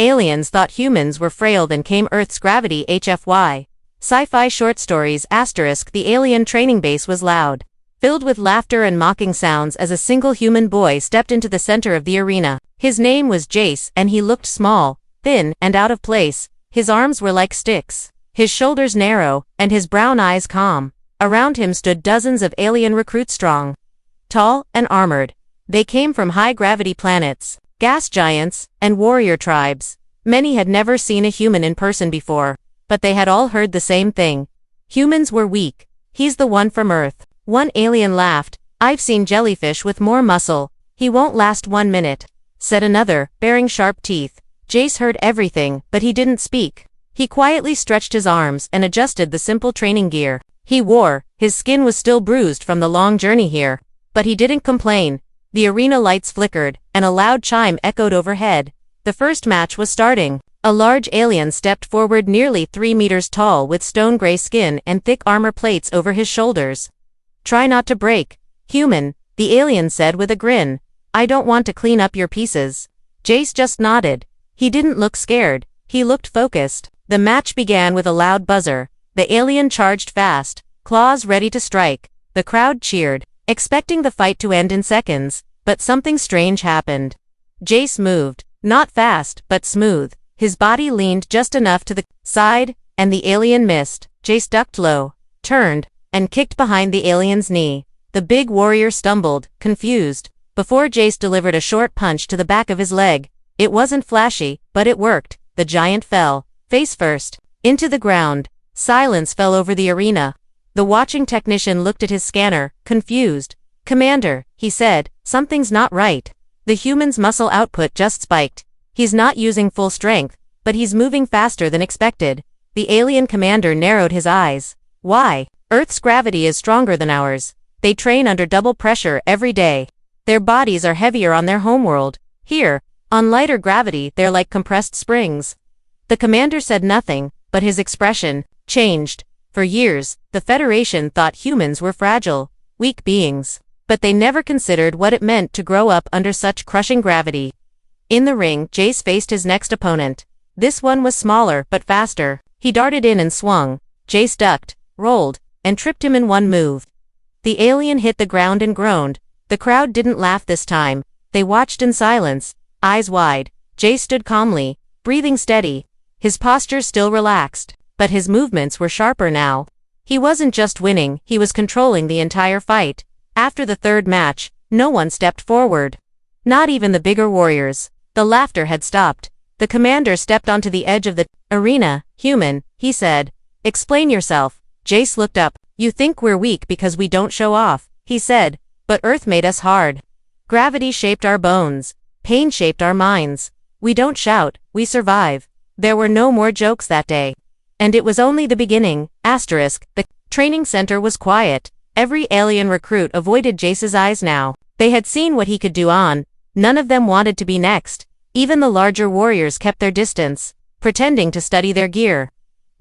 Aliens thought humans were frail than came Earth's gravity. HFY Sci-Fi Short Stories *. The alien training base was loud, filled with laughter and mocking sounds as a single human boy stepped into the center of the arena. His name was Jace, and he looked small, thin, and out of place. His arms were like sticks, his shoulders narrow, and his brown eyes calm. Around him stood dozens of alien recruits, strong, tall, and armored. They came from high-gravity planets, gas giants, and warrior tribes. Many had never seen a human in person before, but they had all heard the same thing. Humans were weak. He's the one from Earth. One alien laughed. I've seen jellyfish with more muscle. He won't last 1 minute, said another, baring sharp teeth. Jace heard everything, but he didn't speak. He quietly stretched his arms and adjusted the simple training gear he wore. His skin was still bruised from the long journey here, but he didn't complain. The arena lights flickered, and a loud chime echoed overhead. The first match was starting. A large alien stepped forward, nearly 3 meters tall, with stone-gray skin and thick armor plates over his shoulders. Try not to break, human, the alien said with a grin. I don't want to clean up your pieces. Jace just nodded. He didn't look scared, he looked focused. The match began with a loud buzzer. The alien charged fast, claws ready to strike. The crowd cheered, expecting the fight to end in seconds, but something strange happened. Jace moved, not fast, but smooth. His body leaned just enough to the side, and the alien missed. Jace ducked low, turned, and kicked behind the alien's knee. The big warrior stumbled, confused, before Jace delivered a short punch to the back of his leg. It wasn't flashy, but it worked. The giant fell, face first, into the ground. Silence fell over the arena. The watching technician looked at his scanner, confused. Commander, he said, something's not right. The human's muscle output just spiked. He's not using full strength, but he's moving faster than expected. The alien commander narrowed his eyes. Why? Earth's gravity is stronger than ours. They train under double pressure every day. Their bodies are heavier on their homeworld. Here, on lighter gravity, they're like compressed springs. The commander said nothing, but his expression changed. For years, the Federation thought humans were fragile, weak beings, but they never considered what it meant to grow up under such crushing gravity. In the ring, Jace faced his next opponent. This one was smaller but faster. He darted in and swung. Jace ducked, rolled, and tripped him in one move. The alien hit the ground and groaned. The crowd didn't laugh this time. They watched in silence, eyes wide. Jace stood calmly, breathing steady, his posture still relaxed, but his movements were sharper now. He wasn't just winning, he was controlling the entire fight. After the third match, no one stepped forward. Not even the bigger warriors. The laughter had stopped. The commander stepped onto the edge of the arena. Human, he said. Explain yourself. Jace looked up. You think we're weak because we don't show off, he said, but Earth made us hard. Gravity shaped our bones. Pain shaped our minds. We don't shout, we survive. There were no more jokes that day. And it was only the beginning. The training center was quiet. Every alien recruit avoided Jace's eyes now. They had seen what he could do on. None of them wanted to be next. Even the larger warriors kept their distance, pretending to study their gear.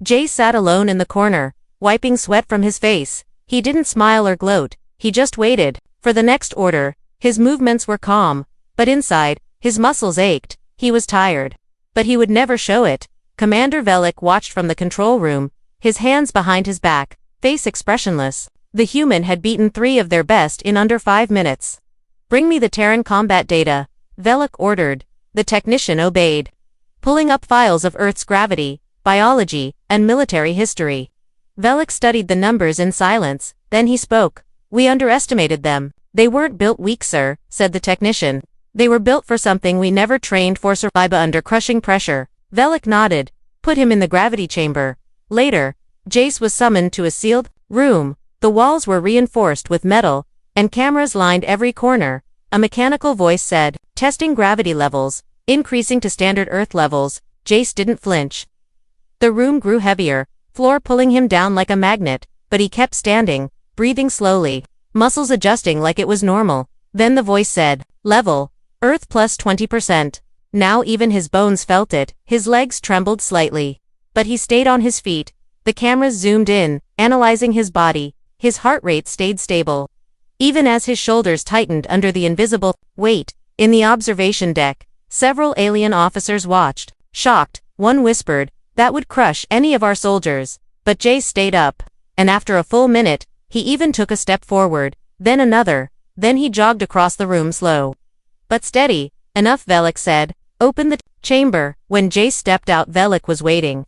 Jace sat alone in the corner, wiping sweat from his face. He didn't smile or gloat, he just waited for the next order. His movements were calm, but inside, his muscles ached. He was tired, but he would never show it. Commander Velik watched from the control room, his hands behind his back, face expressionless. The human had beaten 3 of their best in under 5 minutes. Bring me the Terran combat data, Velik ordered. The technician obeyed, pulling up files of Earth's gravity, biology, and military history. Velik studied the numbers in silence, then he spoke. We underestimated them. They weren't built weak, sir, said the technician. They were built for something we never trained for, survival under crushing pressure. Velik nodded. Put him in the gravity chamber. Later, Jace was summoned to a sealed room. The walls were reinforced with metal, and cameras lined every corner. A mechanical voice said, testing gravity levels, increasing to standard Earth levels. Jace didn't flinch. The room grew heavier, floor pulling him down like a magnet, but he kept standing, breathing slowly, muscles adjusting like it was normal. Then the voice said, level, Earth plus 20%. Now even his bones felt it. His legs trembled slightly, but he stayed on his feet. The cameras zoomed in, analyzing his body. His heart rate stayed stable, even as his shoulders tightened under the invisible weight. In the observation deck, several alien officers watched. Shocked, one whispered, "That would crush any of our soldiers." But Jace stayed up. And after a full minute, he even took a step forward, then another, then he jogged across the room slow but steady. "Enough," Velik said. "Open the chamber." When Jace stepped out, Velik was waiting.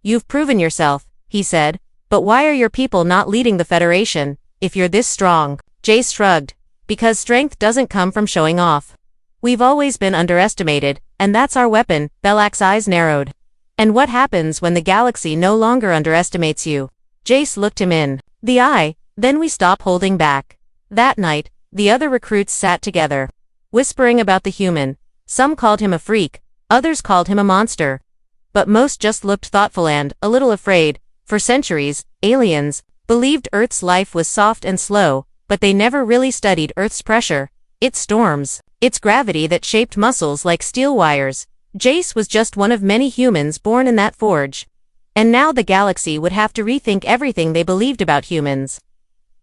"You've proven yourself," he said, "but why are your people not leading the Federation, if you're this strong?" Jace shrugged. "Because strength doesn't come from showing off. We've always been underestimated, and that's our weapon." Velik's eyes narrowed. "And what happens when the galaxy no longer underestimates you?" Jace looked him in the eye. "Then we stop holding back." That night, the other recruits sat together, whispering about the human. Some called him a freak, others called him a monster. But most just looked thoughtful and a little afraid. For centuries, aliens believed Earth's life was soft and slow, but they never really studied Earth's pressure, its storms, its gravity that shaped muscles like steel wires. Jace was just one of many humans born in that forge. And now the galaxy would have to rethink everything they believed about humans.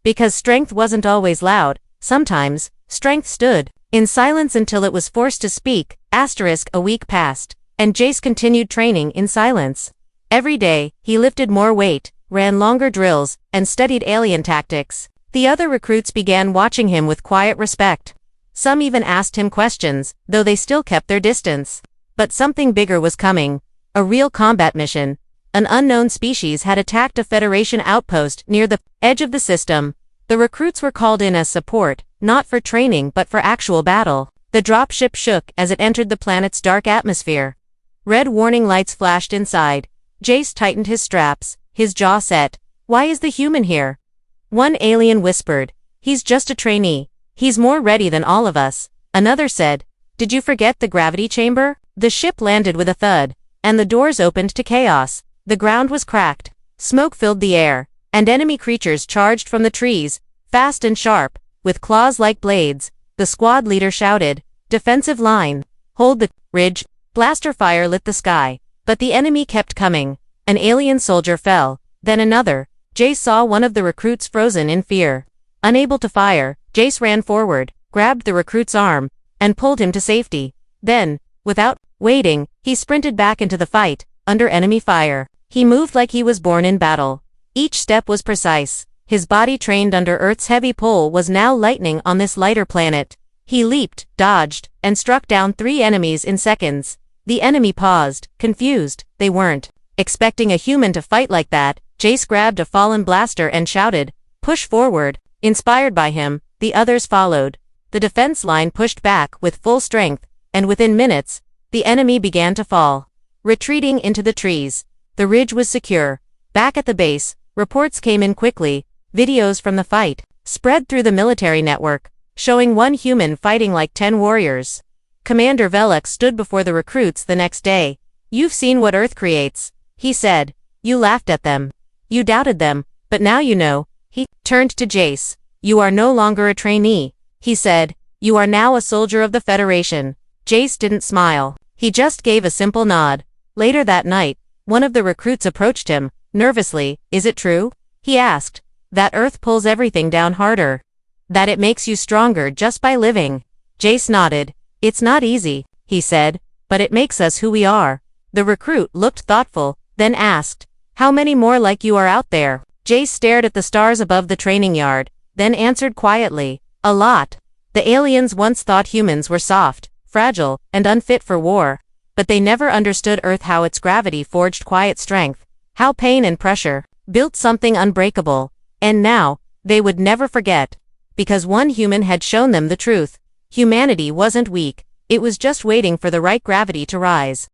Because strength wasn't always loud, sometimes, strength stood in silence until it was forced to speak. A week passed, and Jace continued training in silence. Every day, he lifted more weight, ran longer drills, and studied alien tactics. The other recruits began watching him with quiet respect. Some even asked him questions, though they still kept their distance. But something bigger was coming. A real combat mission. An unknown species had attacked a Federation outpost near the edge of the system. The recruits were called in as support, not for training but for actual battle. The dropship shook as it entered the planet's dark atmosphere. Red warning lights flashed inside. Jace tightened his straps, his jaw set. "Why is the human here?" One alien whispered, "He's just a trainee. He's more ready than all of us." Another said, "Did you forget the gravity chamber?" The ship landed with a thud, and the doors opened to chaos. The ground was cracked. Smoke filled the air, and enemy creatures charged from the trees, fast and sharp, with claws like blades. The squad leader shouted, "Defensive line! Hold the ridge!" Blaster fire lit the sky, but the enemy kept coming. An alien soldier fell, then another. Jace saw one of the recruits frozen in fear. Unable to fire, Jace ran forward, grabbed the recruit's arm, and pulled him to safety. Then, without waiting, he sprinted back into the fight, under enemy fire. He moved like he was born in battle. Each step was precise. His body trained under Earth's heavy pull was now lightning on this lighter planet. He leaped, dodged, and struck down 3 enemies in seconds. The enemy paused, confused. They weren't expecting a human to fight like that. Jace grabbed a fallen blaster and shouted, "Push forward." Inspired by him, the others followed. The defense line pushed back with full strength, and within minutes, the enemy began to fall, retreating into the trees. The ridge was secure. Back at the base, reports came in quickly. Videos from the fight spread through the military network, showing one human fighting like 10 warriors. Commander Velik stood before the recruits the next day. "You've seen what Earth creates," he said. "You laughed at them. You doubted them, but now you know." He turned to Jace. "You are no longer a trainee," he said. "You are now a soldier of the Federation." Jace didn't smile. He just gave a simple nod. Later that night, one of the recruits approached him, nervously. "Is it true?" he asked. "That Earth pulls everything down harder? That it makes you stronger just by living?" Jace nodded. "It's not easy," he said, "but it makes us who we are." The recruit looked thoughtful, then asked, "How many more like you are out there?" Jace stared at the stars above the training yard, then answered quietly, "A lot." The aliens once thought humans were soft, fragile, and unfit for war. But they never understood Earth, how its gravity forged quiet strength, how pain and pressure built something unbreakable. And now, they would never forget. Because one human had shown them the truth. Humanity wasn't weak, it was just waiting for the right gravity to rise.